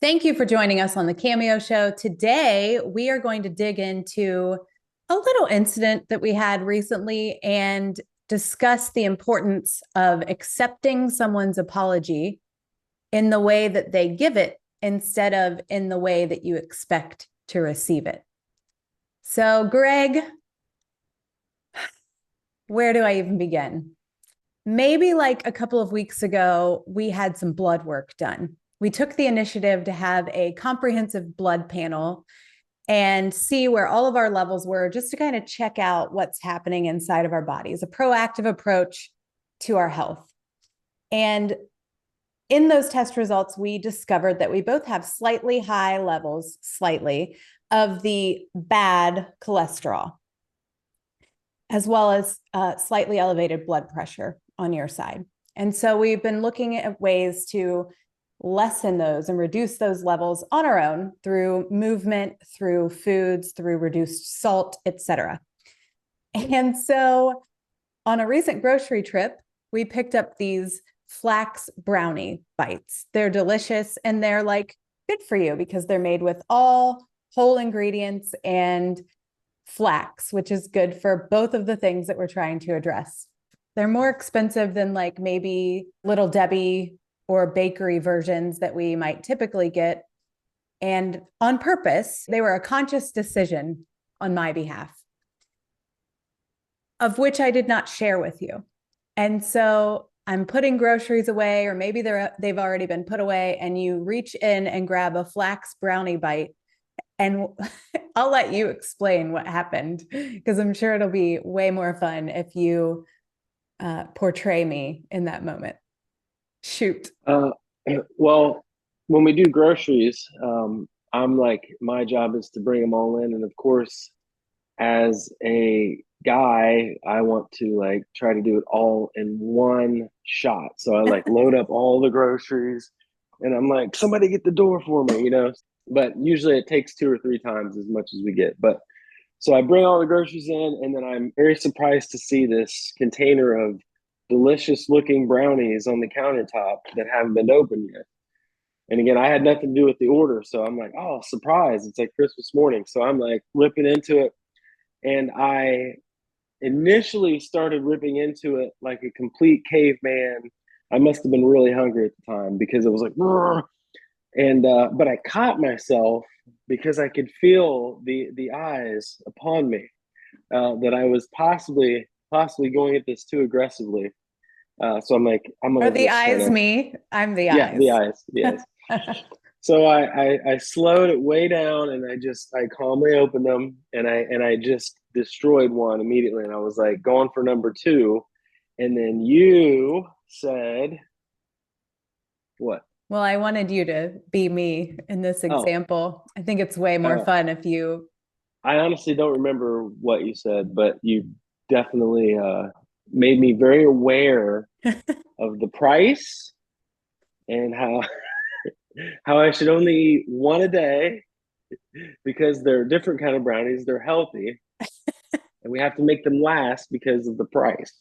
Thank you for joining us on the Cameo Show. Today, we are going to dig into a little incident that we had recently and discuss the importance of accepting someone's apology in the way that they give it instead of in the way that you expect to receive it. So, Greg, where do I even begin? Maybe like a couple of weeks ago, we had some blood work done. We took the initiative to have a comprehensive blood panel and see where all of our levels were, just to kind of check out what's happening inside of our bodies, a proactive approach to our health. And in those test results, we discovered that we both have slightly high levels, of the bad cholesterol, as well as slightly elevated blood pressure on your side. And so we've been looking at ways to lessen those and reduce those levels on our own through movement, through foods, through reduced salt, etc. And so on a recent grocery trip, we picked up these flax brownie bites. They're delicious and they're like good for you because they're made with all whole ingredients and flax, which is good for both of the things that we're trying to address. They're more expensive than like maybe Little Debbie or bakery versions that we might typically get. And on purpose, they were a conscious decision on my behalf, of which I did not share with you. And so I'm putting groceries away, or maybe they've already been put away, and you reach in and grab a flax brownie bite. And I'll let you explain what happened, because I'm sure it'll be way more fun if you portray me in that moment. Shoot. Well, when we do groceries, I'm like, my job is to bring them all in. And of course, as a guy, I want to like try to do it all in one shot. So I like load up all the groceries and I'm like, somebody get the door for me. But usually it takes 2 or 3 times as much as we get. But so I bring all the groceries in, and then I'm very surprised to see this container of delicious looking brownies on the countertop that haven't been opened yet. And again, I had nothing to do with the order. So I'm like, oh, surprise. It's like Christmas morning. So I'm like ripping into it. And I initially started ripping into it like a complete caveman. I must have been really hungry at the time because it was like, "Rrr." And but I caught myself because I could feel the eyes upon me, that I was possibly going at this too aggressively. So I'm like, I'm Are gonna the just kind eyes of, me? I'm the yeah, the eyes. eyes, the eyes. So I slowed it way down, and I calmly opened them, and I just destroyed one immediately, and I was like going for number two, and then you said what? Well, I wanted you to be me in this Oh, example. I think it's way more uh, fun if you. I honestly don't remember what you said, but you definitely made me very aware of the price and how I should only eat one a day because they're different kind of brownies. They're healthy, and we have to make them last because of the price.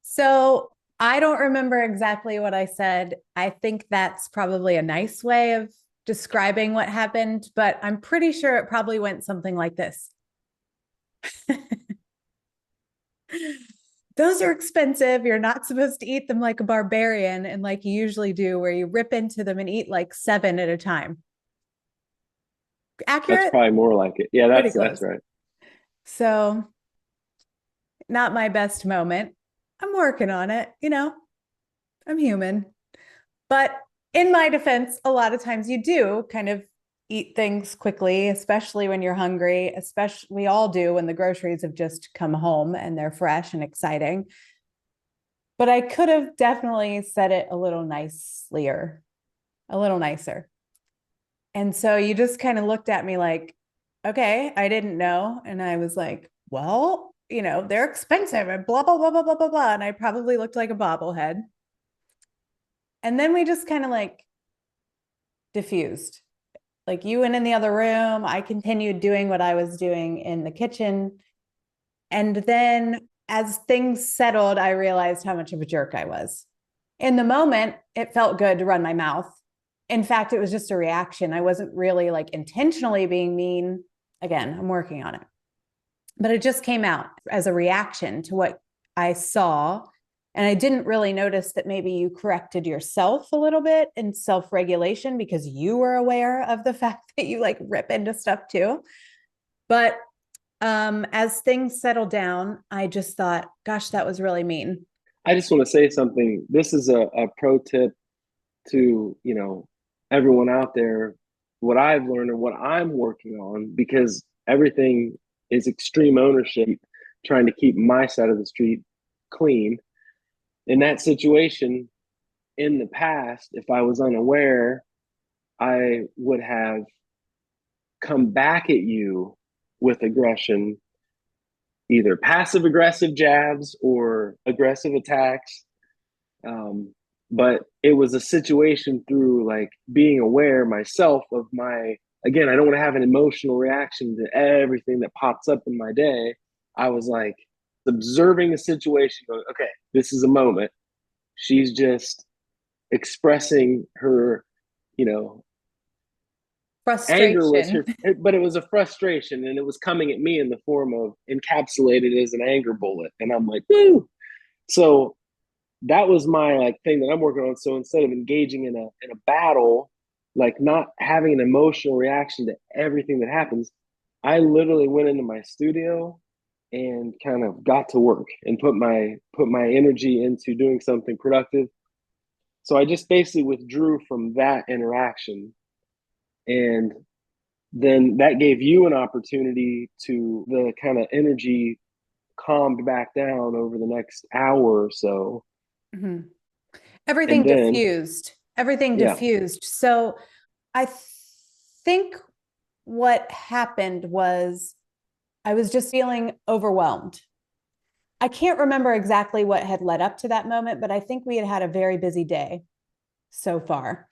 So I don't remember exactly what I said. I think that's probably a nice way of describing what happened, but I'm pretty sure it probably went something like this. Those are expensive. You're not supposed to eat them like a barbarian and like you usually do, where you rip into them and eat like 7 at a time. That's Accurate? probably more like it. Yeah, Pretty that's close. right. So, not my best moment. I'm working on it. I'm human. But in my defense, a lot of times you do kind of eat things quickly, especially when you're hungry, especially we all do when the groceries have just come home and they're fresh and exciting. But I could have definitely said it a little nicelier, a little nicer. And so you just kind of looked at me like, okay, I didn't know. And I was like, well, they're expensive and blah, blah, blah, blah, blah, blah, blah. And I probably looked like a bobblehead. And then we just kind of like diffused. Like you went in the other room. I continued doing what I was doing in the kitchen. And then as things settled, I realized how much of a jerk I was. In the moment, it felt good to run my mouth in fact, it was just a reaction. I wasn't really like intentionally being mean. Again, I'm working on it. But it just came out as a reaction to what I saw. And I didn't really notice that maybe you corrected yourself a little bit in self-regulation because you were aware of the fact that you like rip into stuff too. But as things settled down, I just thought, gosh, that was really mean. I just want to say something. This is a pro tip to, everyone out there, what I've learned and what I'm working on, because everything is extreme ownership, trying to keep my side of the street clean. In that situation, in the past, if I was unaware, I would have come back at you with aggression, either passive aggressive jabs or aggressive attacks. But it was a situation through like being aware myself of again, I don't want to have an emotional reaction to everything that pops up in my day. I was like observing the situation, going, okay, this is a moment. She's just expressing her, anger was her, Frustration. but it was a frustration, and it was coming at me in the form of encapsulated as an anger bullet. And I'm like, woo. So that was my like thing that I'm working on. So instead of engaging in a battle, like not having an emotional reaction to everything that happens, I literally went into my studio and kind of got to work and put my energy into doing something productive. So I just basically withdrew from that interaction, and then that gave you an opportunity to the kind of energy calmed back down over the next hour or so. Mm-hmm. Everything And then, diffused. Everything yeah, diffused. So I think what happened was I was just feeling overwhelmed. I can't remember exactly what had led up to that moment, but I think we had had a very busy day so far.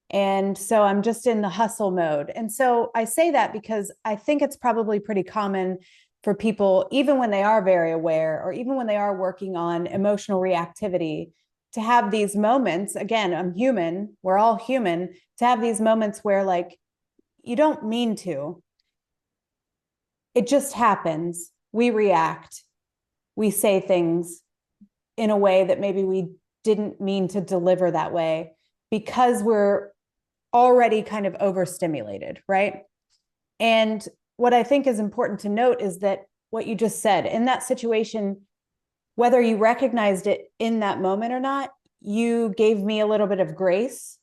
And so I'm just in the hustle mode. And so I say that because I think it's probably pretty common for people, even when they are very aware, or even when they are working on emotional reactivity, to have these moments. Again, I'm human, we're all human, to have these moments where like you don't mean to. It just happens. We react, we say things in a way that maybe we didn't mean to deliver that way because we're already kind of overstimulated, right? And what I think is important to note is that what you just said in that situation, whether you recognized it in that moment or not, you gave me a little bit of grace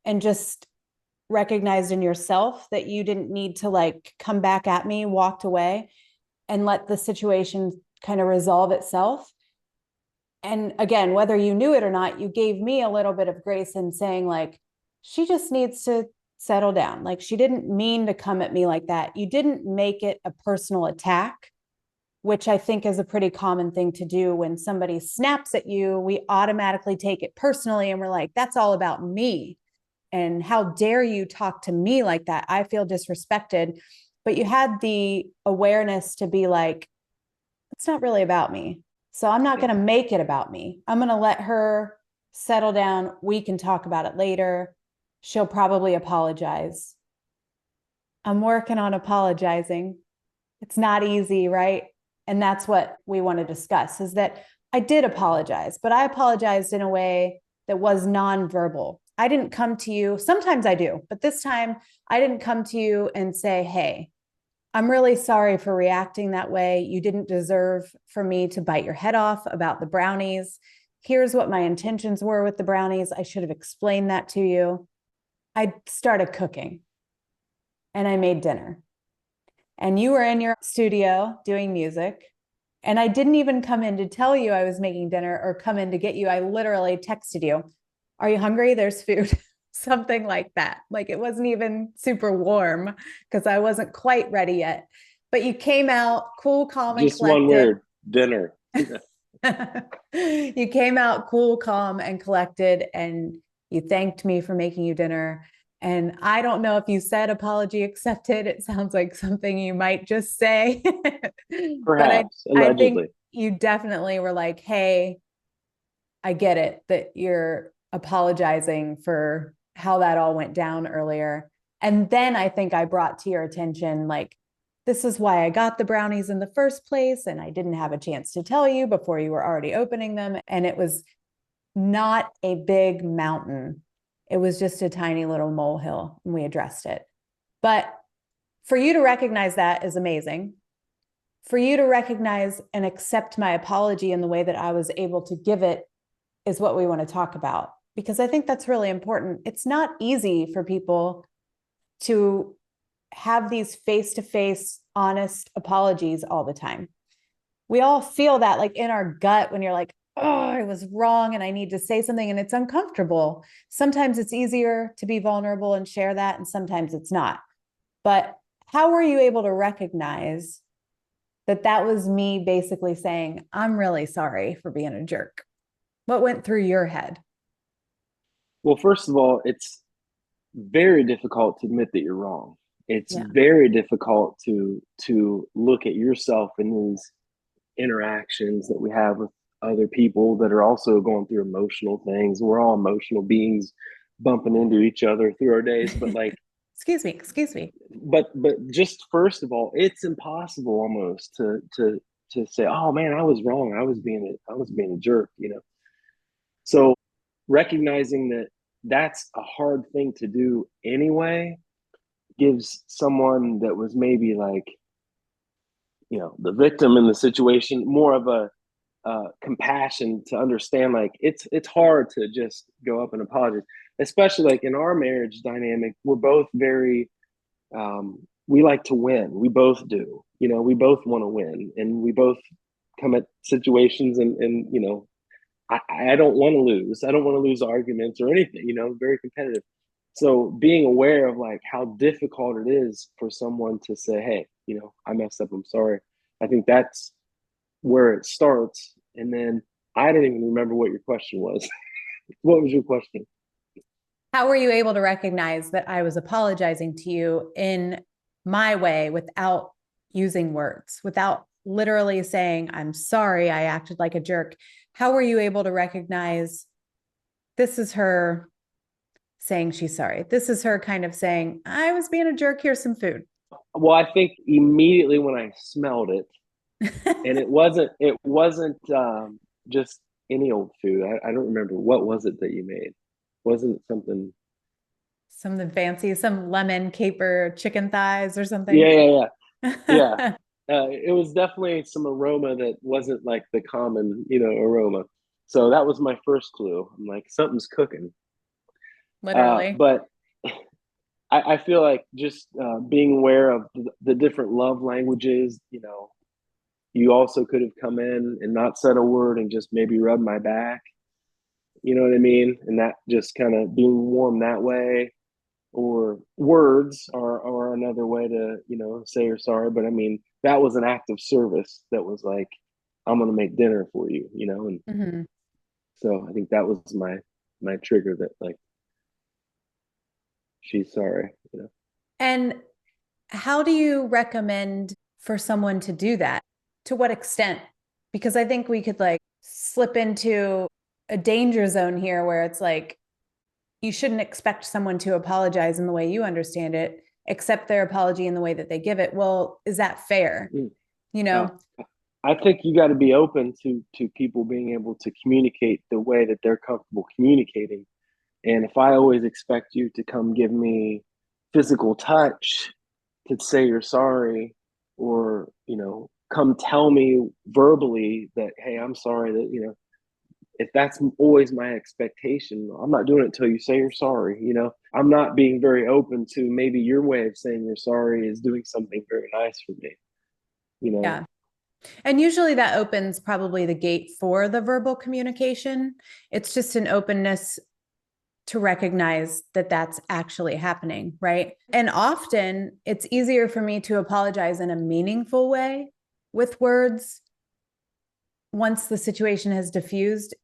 and just recognized in yourself that you didn't need to like come back at me, walked away, and let the situation kind of resolve itself. And again, whether you knew it or not, you gave me a little bit of grace in saying like, she just needs to settle down. Like she didn't mean to come at me like that. You didn't make it a personal attack, which I think is a pretty common thing to do. When somebody snaps at you, we automatically take it personally and we're like, that's all about me. And how dare you talk to me like that? I feel disrespected. But you had the awareness to be like, it's not really about me. So I'm not yeah, going to make it about me. I'm going to let her settle down. We can talk about it later. She'll probably apologize. I'm working on apologizing. It's not easy, right? And that's what we want to discuss, is that I did apologize, but I apologized in a way that was nonverbal. I didn't come to you. Sometimes I do, but this time I didn't come to you and say, hey, I'm really sorry for reacting that way. You didn't deserve for me to bite your head off about the brownies. Here's what my intentions were with the brownies. I should have explained that to you. I started cooking and I made dinner. And you were in your studio doing music. And I didn't even come in to tell you I was making dinner or come in to get you. I literally texted you, are you hungry? There's food. Something like that. Like it wasn't even super warm because I wasn't quite ready yet. But you came out cool, calm, and just one collected. word: dinner. You came out cool, calm, and collected, and you thanked me for making you dinner. And I don't know if you said apology accepted. It sounds like something you might just say. But Perhaps, I think allegedly. you definitely were like, hey, I get it that you're apologizing for how that all went down earlier. And then I think I brought to your attention, like, this is why I got the brownies in the first place. And I didn't have a chance to tell you before you were already opening them. And it was not a big mountain. It was just a tiny little molehill, and we addressed it. But for you to recognize that is amazing. For you to recognize and accept my apology in the way that I was able to give it is what we want to talk about, because I think that's really important. It's not easy for people to have these face-to-face, honest apologies all the time. We all feel that, like, in our gut when you're like, oh, I was wrong and I need to say something, and it's uncomfortable. Sometimes it's easier to be vulnerable and share that, and sometimes it's not. But how were you able to recognize that that was me basically saying, I'm really sorry for being a jerk? What went through your head? Well, first of all, it's very difficult to admit that you're wrong. It's Yeah. very difficult to look at yourself in these interactions that we have with other people that are also going through emotional things. We're all emotional beings bumping into each other through our days, but like, Excuse me. but just first of all, it's impossible almost to say, oh man, I was wrong. I was being a jerk, you know. So recognizing that that's a hard thing to do anyway gives someone that was maybe like, you know, the victim in the situation more of a compassion to understand, like, it's hard to just go up and apologize, especially like in our marriage dynamic. We're both very we like to win. We both do, you know, we both want to win, and we both come at situations and you know, I don't want to lose. I don't want to lose arguments or anything, you know, very competitive. So being aware of like how difficult it is for someone to say, hey, you know, I messed up, I'm sorry. I think that's where it starts. And then I don't even remember what your question was. What was your question? How were you able to recognize that I was apologizing to you in my way without using words, without literally saying, I'm sorry, I acted like a jerk? How were you able to recognize this is her saying she's sorry? This is her kind of saying, I was being a jerk, here's some food. Well, I think immediately when I smelled it, and it wasn't just any old food. I don't remember, what was it that you made? Wasn't it something? Something fancy, some lemon caper chicken thighs or something. Yeah. It was definitely some aroma that wasn't like the common, you know, aroma. So that was my first clue. I'm like, something's cooking. Literally. But I feel like just being aware of the different love languages, you know, you also could have come in and not said a word and just maybe rubbed my back. You know what I mean? And that just kind of being warm that way, or words are another way to, you know, say you're sorry. But I mean, that was an act of service that was like, I'm gonna make dinner for you, you know. And Mm-hmm. so I think that was my trigger, that like, she's sorry, you know. And how do you recommend for someone to do that? To what extent? Because I think we could like slip into a danger zone here where it's like you shouldn't expect someone to apologize in the way you understand it, accept their apology in the way that they give it. Well, is that fair? Mm. You uh, know? I think you got to be open to people being able to communicate the way that they're comfortable communicating. And if I always expect you to come give me physical touch to say you're sorry, or, you know, come tell me verbally that, hey, I'm sorry, that, you know, if that's always my expectation, I'm not doing it until you say you're sorry. You know, I'm not being very open to maybe your way of saying you're sorry is doing something very nice for me, you know. Yeah. And usually that opens probably the gate for the verbal communication. It's just an openness to recognize that that's actually happening, right? And often it's easier for me to apologize in a meaningful way with words once the situation has diffused,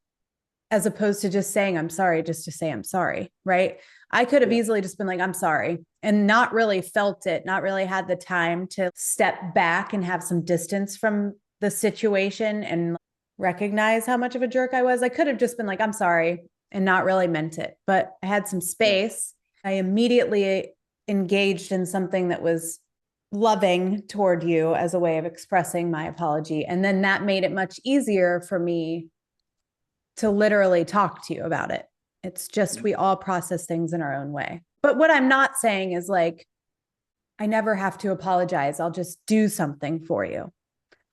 as opposed to just saying I'm sorry just to say I'm sorry, right? I could have Yeah. easily just been like, I'm sorry, and not really felt it, not really had the time to step back and have some distance from the situation and recognize how much of a jerk I was. I could have just been like, I'm sorry, and not really meant it, but I had some space. I immediately engaged in something that was loving toward you as a way of expressing my apology. And then that made it much easier for me to literally talk to you about it. It's just, we all process things in our own way. But what I'm not saying is like, I never have to apologize. I'll just do something for you.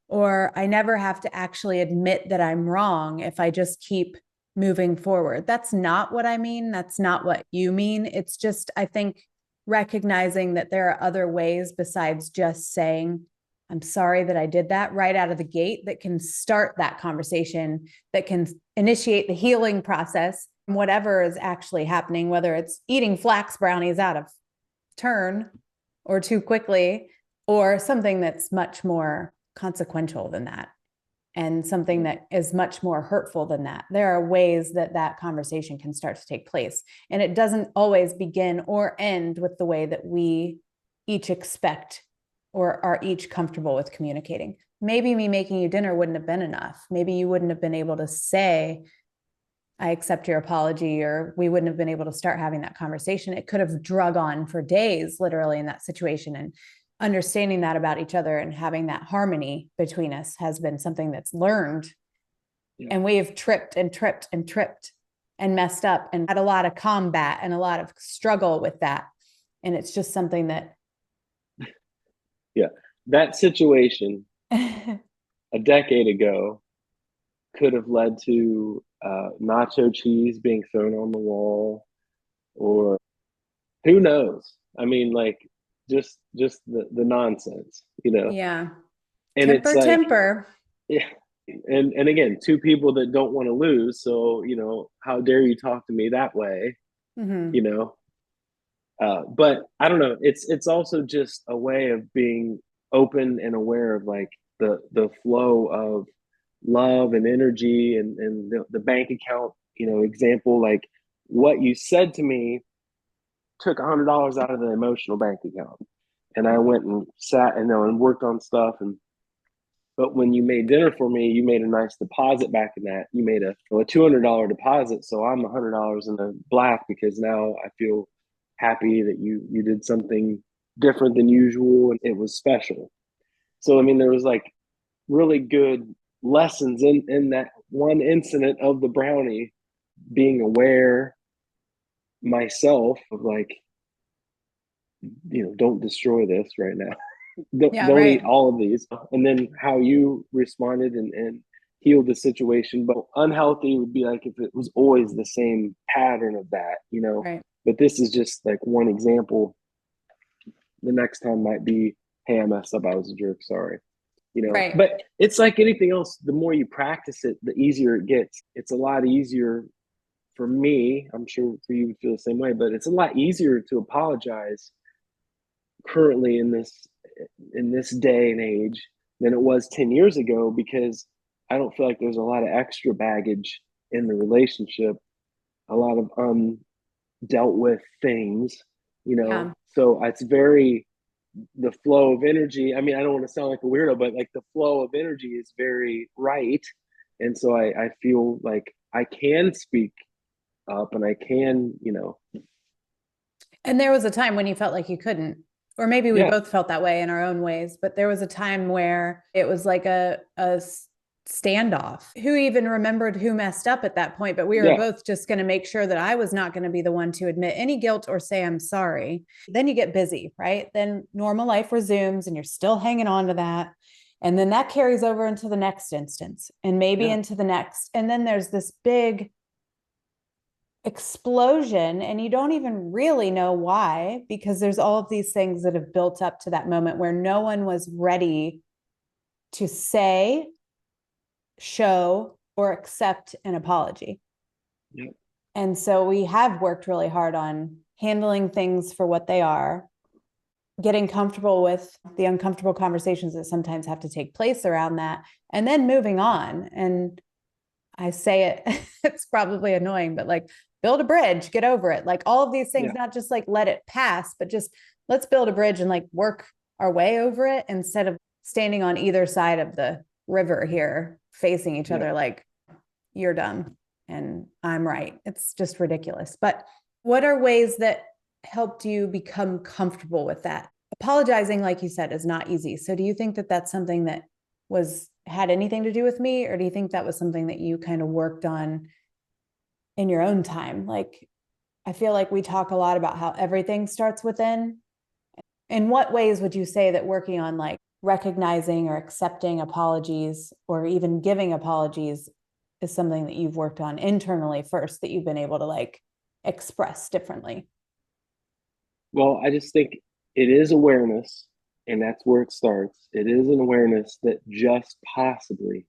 Or I never have to actually admit that I'm wrong if I just keep moving forward. That's not what I mean. That's not what you mean. It's just, I think, recognizing that there are other ways besides just saying, I'm sorry that I did that right out of the gate, that can start that conversation, that can initiate the healing process, whatever is actually happening, whether it's eating flax brownies out of turn or too quickly, or something that's much more consequential than that, and something that is much more hurtful than that. There are ways that that conversation can start to take place. And it doesn't always begin or end with the way that we each expect or are each comfortable with communicating. Maybe me making you dinner wouldn't have been enough. Maybe you wouldn't have been able to say, I accept your apology, or we wouldn't have been able to start having that conversation. It could have drug on for days, literally, in that situation. And understanding that about each other and having that harmony between us has been something that's learned. Yeah. And we've tripped and tripped and tripped and messed up and had a lot of combat and a lot of struggle with that. And it's just something that. Yeah. That situation a decade ago could have led to nacho cheese being thrown on the wall, or who knows? I mean, like, just the nonsense, you know? Yeah. And temper, it's like, temper. Yeah. And again, two people that don't want to lose. So, you know, how dare you talk to me that way? Mm-hmm. You know? But I don't know. It's also just a way of being open and aware of like the flow of love and energy, and the bank account, you know, example, like what you said to me took $100 out of the emotional bank account, and I went and sat and, you know, and worked on stuff. And but when you made dinner for me, you made a nice deposit back in that. You made a $200 deposit, so I'm $100 in the black, because now I feel happy that you did something different than usual, and it was special. So I mean, there was like really good lessons in that one incident of the brownie, being aware myself of like, you know, don't destroy this right now. Don't eat all of these. And then how you responded and healed the situation. But unhealthy would be like if it was always the same pattern of that, you know. Right. But this is just like one example. The next time might be, hey, I messed up, I was a jerk, sorry. You know, Right. but it's like anything else, the more you practice it, the easier it gets. It's a lot easier for me. I'm sure for you would feel the same way, but it's a lot easier to apologize currently in this day and age than it was 10 years ago, because I don't feel like there's a lot of extra baggage in the relationship, a lot of undealt with things, you know. Yeah. So it's very, the flow of energy, I mean, I don't want to sound like a weirdo, but like the flow of energy is very right. And so I feel like I can speak up and I can, you know. And there was a time when you felt like you couldn't, or maybe we both felt that way in our own ways, but there was a time where it was like a standoff. Who even remembered who messed up at that point? But we were both just going to make sure that I was not going to be the one to admit any guilt or say I'm sorry. Then you get busy, right? Then normal life resumes and you're still hanging on to that. And then that carries over into the next instance and maybe into the next. And then there's this big explosion, and you don't even really know why, because there's all of these things that have built up to that moment where no one was ready to say, show, or accept an apology. Yep. And so we have worked really hard on handling things for what they are, getting comfortable with the uncomfortable conversations that sometimes have to take place around that, and then moving on. And I say it, it's probably annoying, but like, build a bridge, get over it. Like all of these things, not just like let it pass, but just let's build a bridge and like work our way over it, instead of standing on either side of the river here, facing each other like you're done and I'm right. It's just ridiculous. But what are ways that helped you become comfortable with that? Apologizing, like you said, is not easy. So do you think that that's something that had anything to do with me, or do you think that was something that you kind of worked on in your own time? Like, I feel like we talk a lot about how everything starts within. In what ways would you say that working on like recognizing or accepting apologies or even giving apologies is something that you've worked on internally first, that you've been able to like express differently? Well, I just think it is awareness, and that's where it starts. It is an awareness that just possibly,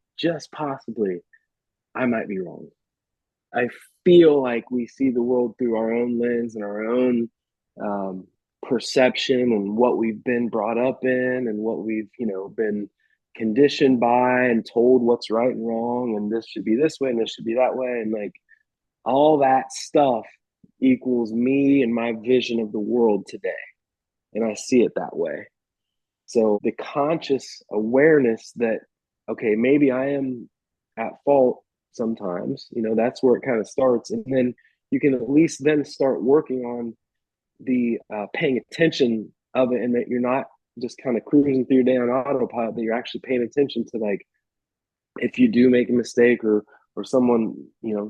I might be wrong. I feel like we see the world through our own lens and our own um, perception and what we've been brought up in and what we've, been conditioned by and told what's right and wrong. And this should be this way and this should be that way. And like all that stuff equals me and my vision of the world today. And I see it that way. So the conscious awareness that, okay, maybe I am at fault sometimes, that's where it kind of starts. And then you can at least then start working on the paying attention of it, and that you're not just kind of cruising through your day on autopilot, that you're actually paying attention to, like, if you do make a mistake, or someone,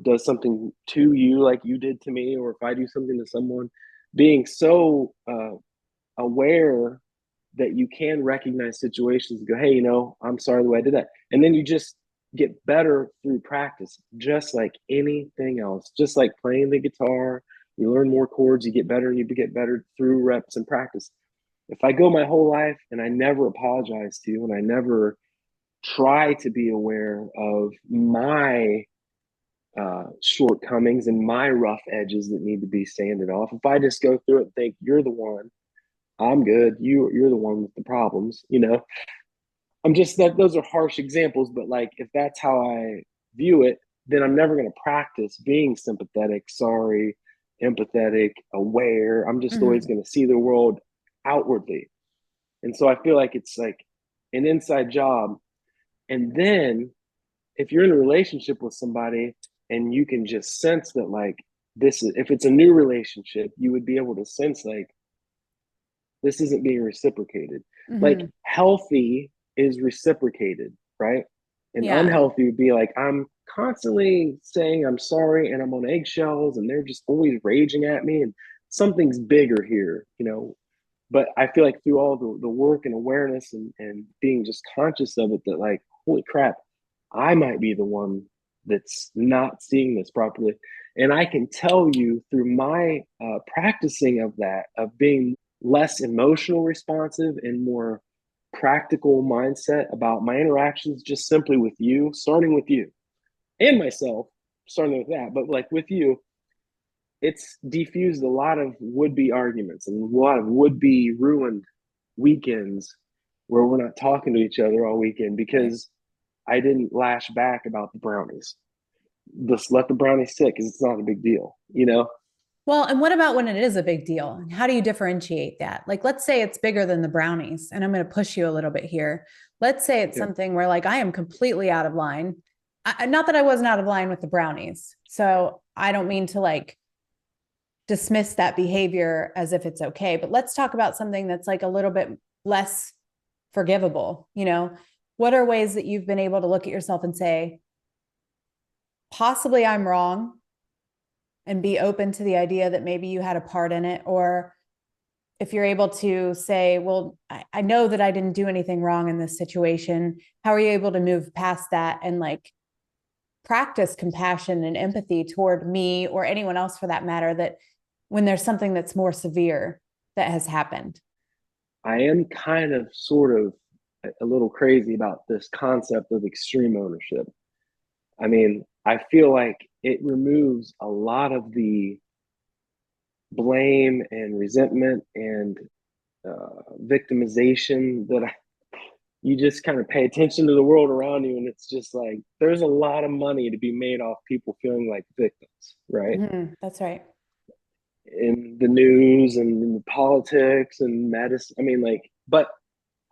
does something to you like you did to me, or if I do something to someone, being so aware that you can recognize situations and go, hey, I'm sorry the way I did that. And then you just get better through practice, just like anything else, just like playing the guitar. You learn more chords, you get better, and you get better through reps and practice. If I go my whole life and I never apologize to you, and I never try to be aware of my shortcomings and my rough edges that need to be sanded off, if I just go through it and think you're the one, I'm good, you're the one with the problems, I'm just that those are harsh examples, but like if that's how I view it, then I'm never going to practice being sympathetic, sorry, empathetic, aware. I'm just always going to see the world outwardly. And so I feel like it's like an inside job. And then if you're in a relationship with somebody and you can just sense that, like, this is, if it's a new relationship, you would be able to sense like this isn't being reciprocated. Like healthy is reciprocated, right? And Yeah. unhealthy would be like, I'm constantly saying I'm sorry and I'm on eggshells and they're just always raging at me and something's bigger here, But I feel like through all the work and awareness and being just conscious of it, that like, holy crap, I might be the one that's not seeing this properly. And I can tell you through my practicing of that, of being less emotional responsive and more practical mindset about my interactions, just simply with you, starting with you and myself, starting with that, but like with you, it's defused a lot of would-be arguments and a lot of would-be ruined weekends where we're not talking to each other all weekend Right. because I didn't lash back about the brownies. Just let the brownies sit because it's not a big deal. Well, and what about when it is a big deal? And how do you differentiate that? Like, let's say it's bigger than the brownies, and I'm going to push you a little bit here. Let's say it's Yeah. something where, like, I am completely out of line. Not that I wasn't out of line with the brownies. So I don't mean to like dismiss that behavior as if it's okay, but let's talk about something that's like a little bit less forgivable. What are ways that you've been able to look at yourself and say, possibly I'm wrong, and be open to the idea that maybe you had a part in it? Or if you're able to say, well, I know that I didn't do anything wrong in this situation, how are you able to move past that and like practice compassion and empathy toward me or anyone else for that matter, that when there's something that's more severe that has happened? I am kind of sort of a little crazy about this concept of extreme ownership. I mean, I feel like it removes a lot of the blame and resentment and victimization that you just kind of pay attention to the world around you, and it's just like there's a lot of money to be made off people feeling like victims, right? That's right. In the news and in the politics and medicine. I mean, like, but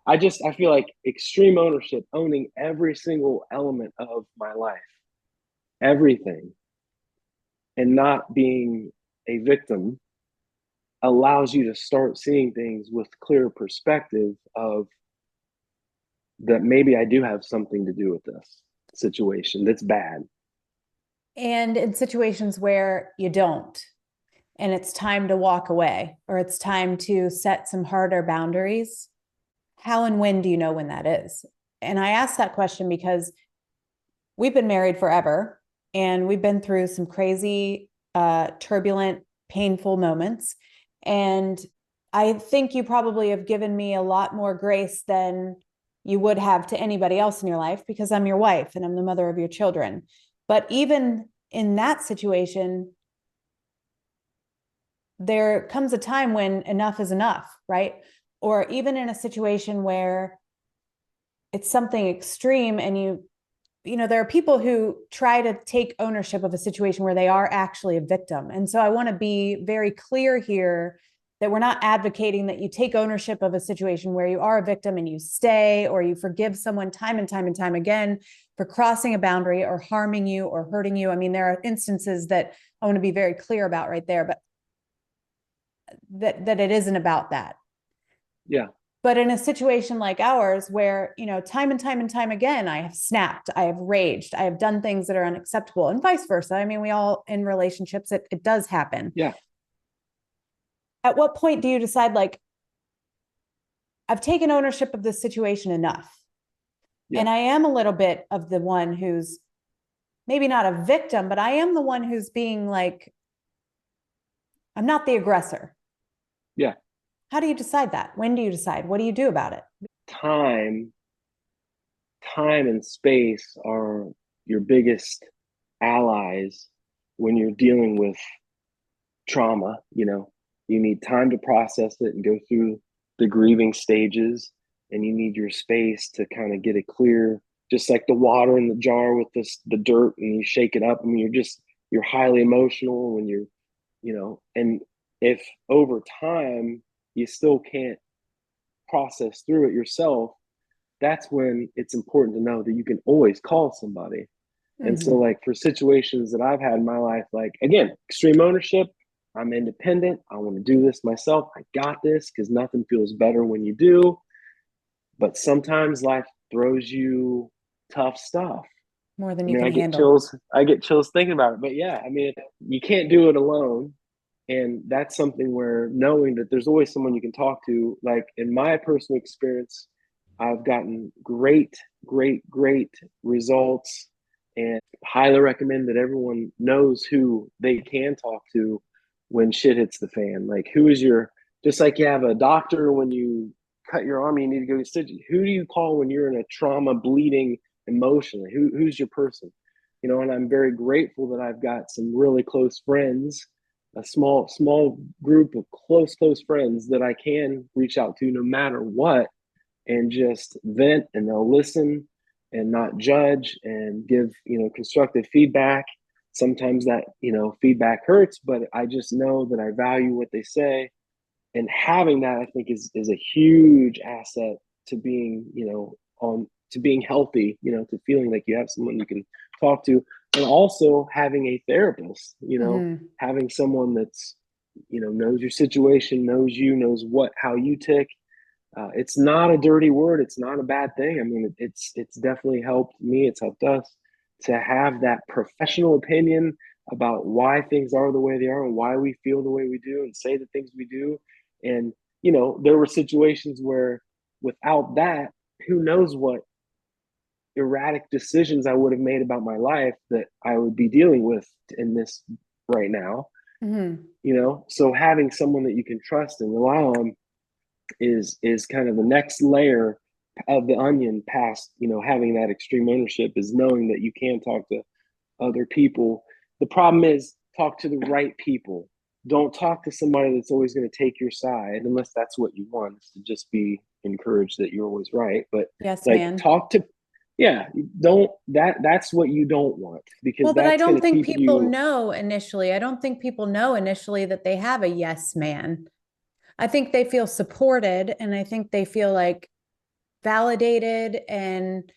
I feel like extreme ownership, owning every single element of my life, everything. and not being a victim allows you to start seeing things with clear perspective of that maybe I do have something to do with this situation that's bad. And in situations where you don't, and it's time to walk away, or it's time to set some harder boundaries, how and when do you know when that is? And I ask that question because we've been married forever and we've been through some crazy, turbulent, painful moments. And I think you probably have given me a lot more grace than you would have to anybody else in your life because I'm your wife and I'm the mother of your children. But even in that situation, there comes a time when enough is enough, right? Or even in a situation where it's something extreme and there are people who try to take ownership of a situation where they are actually a victim. And so I want to be very clear here that we're not advocating that you take ownership of a situation where you are a victim and you stay or you forgive someone time and time and time again for crossing a boundary or harming you or hurting you. I mean, there are instances that I want to be very clear about right there, but that it isn't about that. Yeah. But in a situation like ours, where, time and time and time again, I have snapped, I have raged, I have done things that are unacceptable, and vice versa. I mean, we all in relationships, it does happen. Yeah. At what point do you decide, like, I've taken ownership of this situation enough? Yeah. And I am a little bit of the one who's maybe not a victim, but I am the one who's being like, I'm not the aggressor. Yeah. How do you decide that? When do you decide? What do you do about it? Time, time and space are your biggest allies when you're dealing with trauma. You need time to process it and go through the grieving stages, and you need your space to kind of get it clear, just like the water in the jar with the dirt, and you shake it up. I mean, you're highly emotional when and if over time you still can't process through it yourself, that's when it's important to know that you can always call somebody. And so, Mm-hmm. like, for situations that I've had in my life, like, again, extreme ownership, I'm independent. I want to do this myself. I got this because nothing feels better when you do. But sometimes life throws you tough stuff. More than I you mean, can I get handle. chills. I get chills thinking about it. But yeah, I mean, you can't do it alone. And that's something where knowing that there's always someone you can talk to. Like, in my personal experience, I've gotten great, great, great results, and highly recommend that everyone knows who they can talk to when shit hits the fan. Like, who is just like you have a doctor when you cut your arm, you need to go to stitches. Who do you call when you're in a trauma, bleeding emotionally? Who's your person? And I'm very grateful that I've got some really close friends, a small group of close friends that I can reach out to no matter what, and just vent, and they'll listen and not judge and give constructive feedback. Sometimes that feedback hurts, but I just know that I value what they say, and having that, I think, is a huge asset to being on to being healthy, to feeling like you have someone you can talk to, and also having a therapist, Mm-hmm. having someone that's knows your situation, knows how you tick. It's not a dirty word. It's not a bad thing. I mean, it's definitely helped me. It's helped us to have that professional opinion about why things are the way they are and why we feel the way we do and say the things we do. And there were situations where without that, who knows what erratic decisions I would have made about my life that I would be dealing with in this right now. Mm-hmm. So having someone that you can trust and rely on is kind of the next layer of the onion past having that extreme ownership, is knowing that you can talk to other people. The problem is, talk to the right people. Don't talk to somebody that's always going to take your side, unless that's what you want, is to just be encouraged that you're always right. But Yes, like, man. talk to, yeah, don't that's what you don't want, because Well, but I that's going don't to think keep people you. know initially. I don't think people know initially that they have a yes man. I think they feel supported and I think they feel like validated and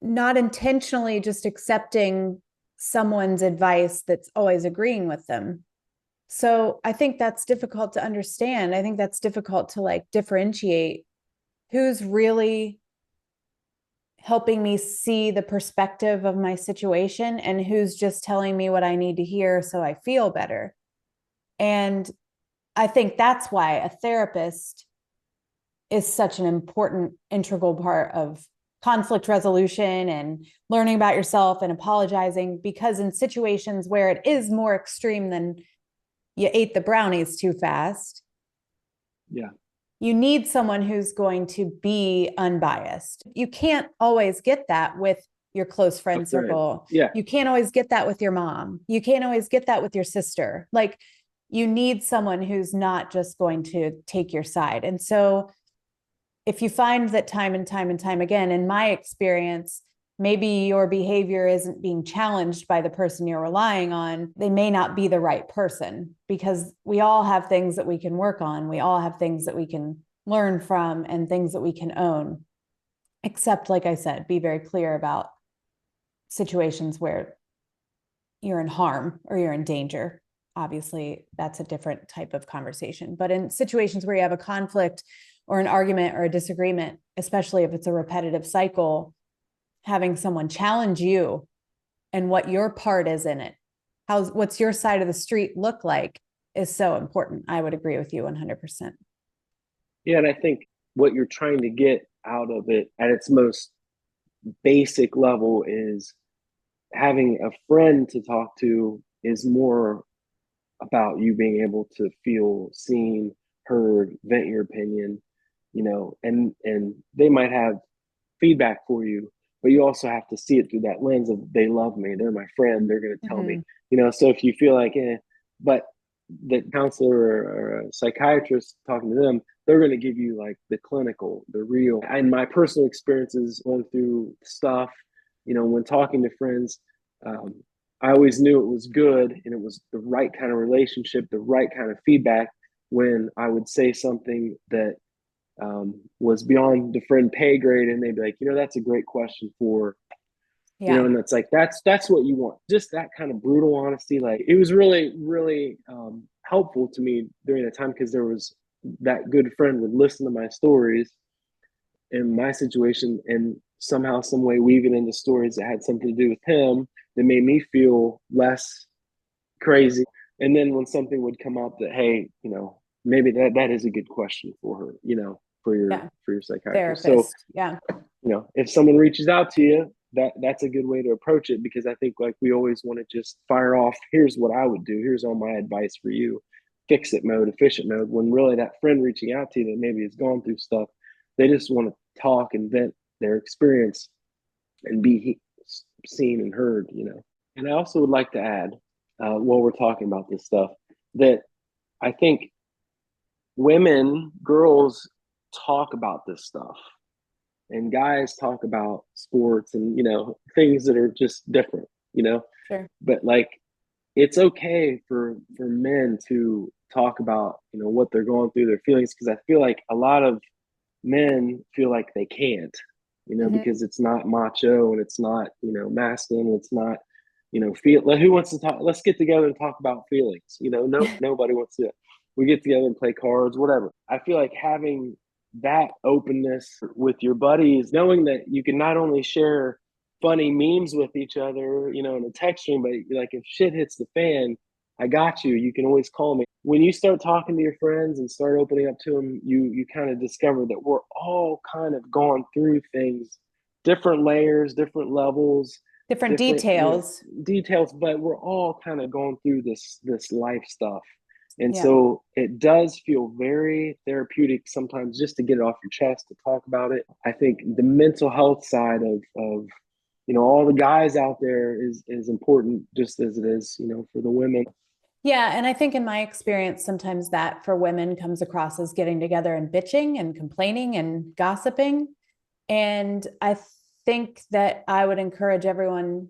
not intentionally just accepting someone's advice that's always agreeing with them. So I think that's difficult to understand. I think that's difficult to like differentiate who's really helping me see the perspective of my situation and who's just telling me what I need to hear so I feel better. And I think that's why a therapist is such an important integral part of conflict resolution and learning about yourself and apologizing, because in situations where it is more extreme than you ate the brownies too fast, Yeah. you need someone who's going to be unbiased. You can't always get that with your close friend circle. Yeah. You can't always get that with your mom. You can't always get that with your sister. Like, you need someone who's not just going to take your side. And so if you find that time and time and time again, in my experience, maybe your behavior isn't being challenged by the person you're relying on, they may not be the right person, because we all have things that we can work on. We all have things that we can learn from and things that we can own. Except, like I said, be very clear about situations where you're in harm or you're in danger. Obviously, that's a different type of conversation. But in situations where you have a conflict or an argument or a disagreement, especially if it's a repetitive cycle, having someone challenge you and what your part is in it, what's your side of the street look like, is so important. I would agree with you 100%. Yeah, and I think what you're trying to get out of it at its most basic level is having a friend to talk to is more about you being able to feel seen, heard, vent your opinion, and they might have feedback for you, but you also have to see it through that lens of they love me, they're my friend, they're going to tell me, so if you feel like, but the counselor or a psychiatrist talking to them, they're going to give you like the clinical, the real. And my personal experiences going through stuff, when talking to friends, I always knew it was good and it was the right kind of relationship, the right kind of feedback when I would say something that was beyond the friend pay grade, and they'd be like, that's a great question for, and it's like that's what you want, just that kind of brutal honesty. Like, it was really, really helpful to me during that time, because there was that good friend would listen to my stories in my situation and somehow, some way weave it into stories that had something to do with him that made me feel less crazy. And then when something would come up that, hey, maybe that is a good question for her, for your psychiatrist. Therapist. So if someone reaches out to you, that's a good way to approach it, because I think, like, we always want to just fire off, here's what I would do, here's all my advice for you, fix it mode, efficient mode, when really that friend reaching out to you that maybe has gone through stuff, they just want to talk and vent their experience and be seen and heard. And I also would like to add, while we're talking about this stuff, that I think girls talk about this stuff, and guys talk about sports and, things that are just different, Sure. but like, it's okay for men to talk about, what they're going through, their feelings, because I feel like a lot of men feel like they can't, because it's not macho and it's not, masculine. It's not, feel. Who wants to talk? Let's get together and talk about feelings. No, nobody wants to. We get together and play cards, whatever. I feel like having that openness with your buddies, knowing that you can not only share funny memes with each other, in a text stream, but like, if shit hits the fan, I got you. You can always call me. When you start talking to your friends and start opening up to them, you kind of discover that we're all kind of gone through things, different layers, different levels, Different details. details, but we're all kind of going through this life stuff. And so it does feel very therapeutic sometimes just to get it off your chest, to talk about it. I think the mental health side of all the guys out there is important, just as it is, for the women. Yeah. And I think in my experience, sometimes that for women comes across as getting together and bitching and complaining and gossiping. And I think that I would encourage everyone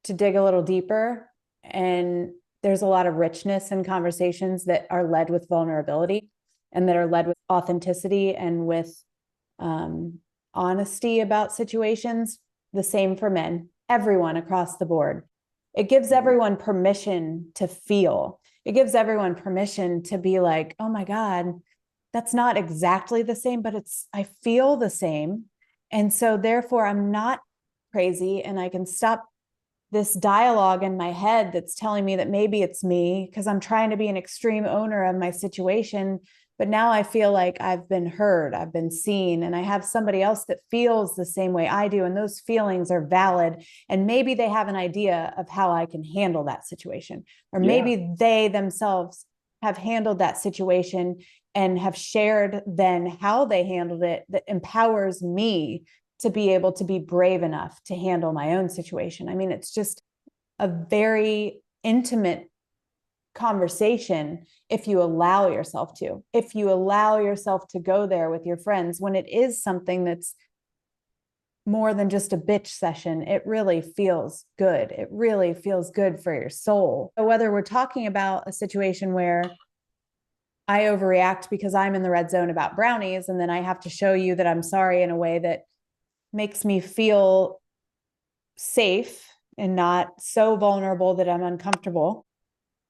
to dig a little deeper. And there's a lot of richness in conversations that are led with vulnerability and that are led with authenticity and with honesty about situations. The same for men. everyone across the board. It gives everyone permission to feel. It gives everyone permission to be like, oh my God, that's not exactly the same, but I feel the same. And so therefore I'm not crazy, and I can stop this dialogue in my head that's telling me that maybe it's me because I'm trying to be an extreme owner of my situation. But now I feel like I've been heard, I've been seen, and I have somebody else that feels the same way I do. And those feelings are valid. And maybe they have an idea of how I can handle that situation. Or maybe they themselves have handled that situation and have shared then how they handled it that empowers me to be able to be brave enough to handle my own situation. I mean, it's just a very intimate conversation if you allow yourself to. If you allow yourself to go there with your friends, when it is something that's more than just a bitch session, it really feels good. It really feels good for your soul. So whether we're talking about a situation where I overreact because I'm in the red zone about brownies, and then I have to show you that I'm sorry in a way that makes me feel safe and not so vulnerable that I'm uncomfortable.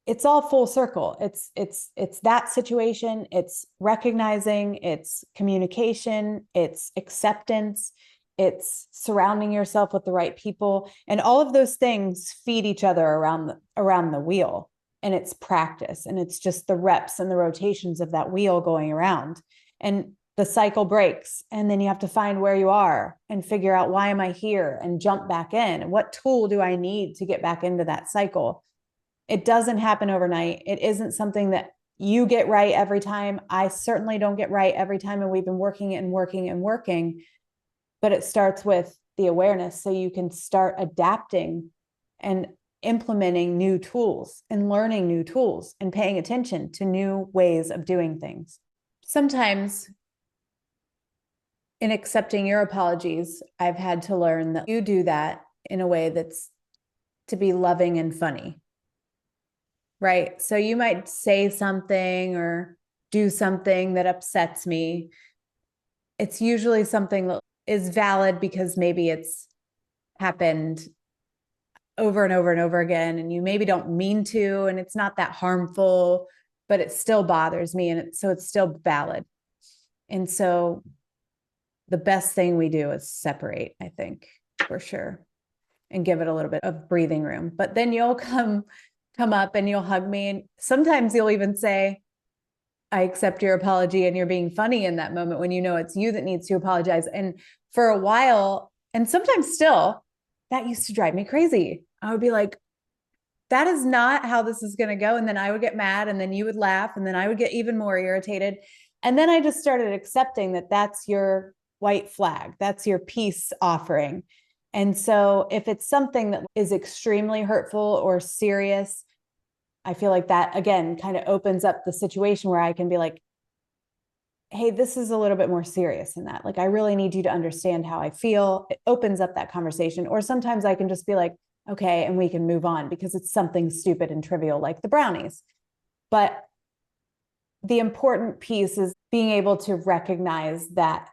It's all full circle. It's that situation, it's recognizing, it's communication, it's acceptance, it's surrounding yourself with the right people, and all of those things feed each other around the wheel. And it's practice, and it's just the reps and the rotations of that wheel going around. And the cycle breaks, and then you have to find where you are and figure out, why am I here, and jump back in. What tool do I need to get back into that cycle? It doesn't happen overnight. It isn't something that you get right every time. I certainly don't get right every time. And we've been working and working and working, but it starts with the awareness. So you can start adapting and implementing new tools and learning new tools and paying attention to new ways of doing things. Sometimes in accepting your apologies, I've had to learn that you do that in a way that's to be loving and funny, right? So you might say something or do something that upsets me. It's usually something that is valid because maybe it's happened over and over and over again, and you maybe don't mean to, and it's not that harmful, but it still bothers me. And so it's still valid. And so the best thing we do is separate, I think, for sure, and give it a little bit of breathing room. But then you'll come up and you'll hug me. And sometimes you'll even say, I accept your apology. And you're being funny in that moment when you know it's you that needs to apologize. And for a while, and sometimes still, that used to drive me crazy. I would be like, that is not how this is going to go. And then I would get mad, and then you would laugh, and then I would get even more irritated. And then I just started accepting that that's your white flag. That's your peace offering. And so if it's something that is extremely hurtful or serious, I feel like that, again, kind of opens up the situation where I can be like, hey, this is a little bit more serious than that. Like, I really need you to understand how I feel. It opens up that conversation. Or sometimes I can just be like, okay, and we can move on because it's something stupid and trivial like the brownies. But the important piece is being able to recognize that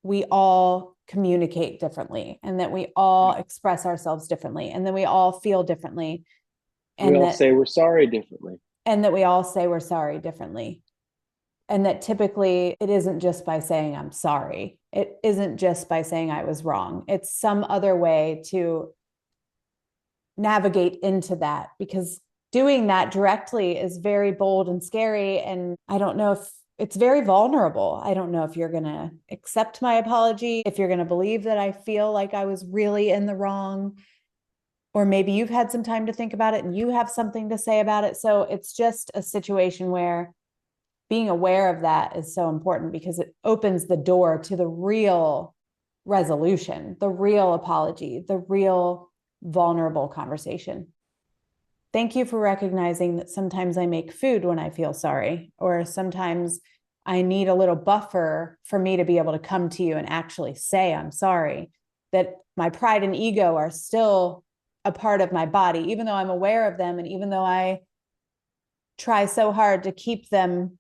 we all communicate differently, and that we all express ourselves differently, and that we all feel differently. And we all say we're sorry differently. And that we all say we're sorry differently. And that typically it isn't just by saying I'm sorry. It isn't just by saying I was wrong. It's some other way to navigate into that, because doing that directly is very bold and scary. And I don't know if it's very vulnerable. I don't know if you're going to accept my apology, if you're going to believe that I feel like I was really in the wrong, or maybe you've had some time to think about it and you have something to say about it. So it's just a situation where being aware of that is so important, because it opens the door to the real resolution, the real apology, the real vulnerable conversation. Thank you for recognizing that sometimes I make food when I feel sorry, or sometimes I need a little buffer for me to be able to come to you and actually say I'm sorry, that my pride and ego are still a part of my body, even though I'm aware of them. And even though I try so hard to keep them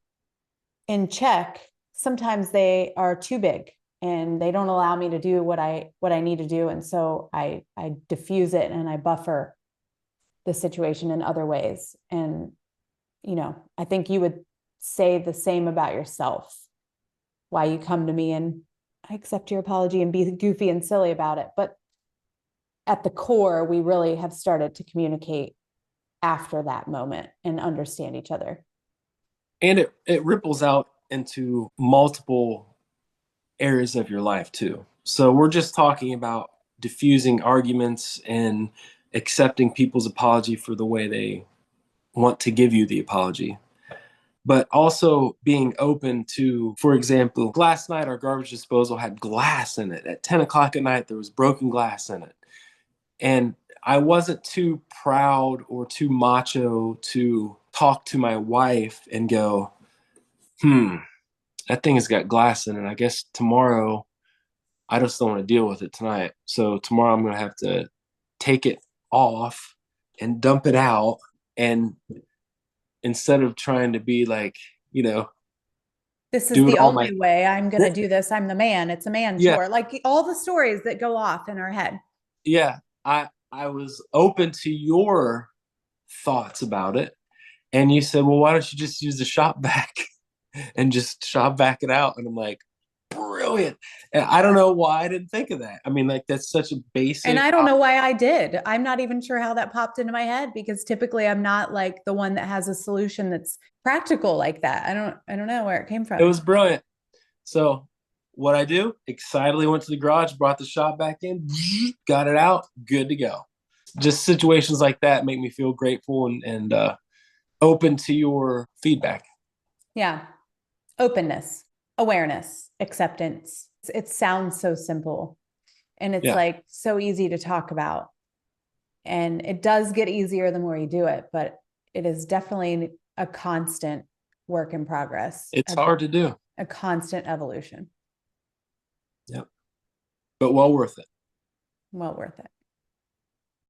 in check, sometimes they are too big and they don't allow me to do what I need to do. And so I diffuse it and I buffer the situation in other ways. And, I think you would say the same about yourself, why you come to me and I accept your apology and be goofy and silly about it. But at the core, we really have started to communicate after that moment and understand each other. And it ripples out into multiple areas of your life too. So we're just talking about diffusing arguments and accepting people's apology for the way they want to give you the apology, but also being open to, for example, last night our garbage disposal had glass in it. At 10 o'clock at night, there was broken glass in it. And I wasn't too proud or too macho to talk to my wife and go, that thing has got glass in it. I guess tomorrow I just don't want to deal with it tonight. So tomorrow I'm going to have to take it off and dump it out. And instead of trying to be like, this is doing the all only way I'm going to do this. I'm the man. It's a man Yeah. chore. Like all the stories that go off in our head. Yeah. I was open to your thoughts about it. And you said, well, why don't you just use the shop vac and just shop vac it out? And I'm like, brilliant. And I don't know why I didn't think of that. I mean, like, that's such a basic. And I don't know why I did. I'm not even sure how that popped into my head, because typically I'm not like the one that has a solution that's practical like that. I don't know where it came from. It was brilliant. So what I do, excitedly went to the garage, brought the shop vac in, got it out, good to go. Just situations like that make me feel grateful and open to your feedback. Yeah. Openness, awareness, acceptance. It sounds so simple, and it's like so easy to talk about. And it does get easier the more you do it, but it is definitely a constant work in progress. It's hard to do. A constant evolution. Yep. But well worth it. Well worth it.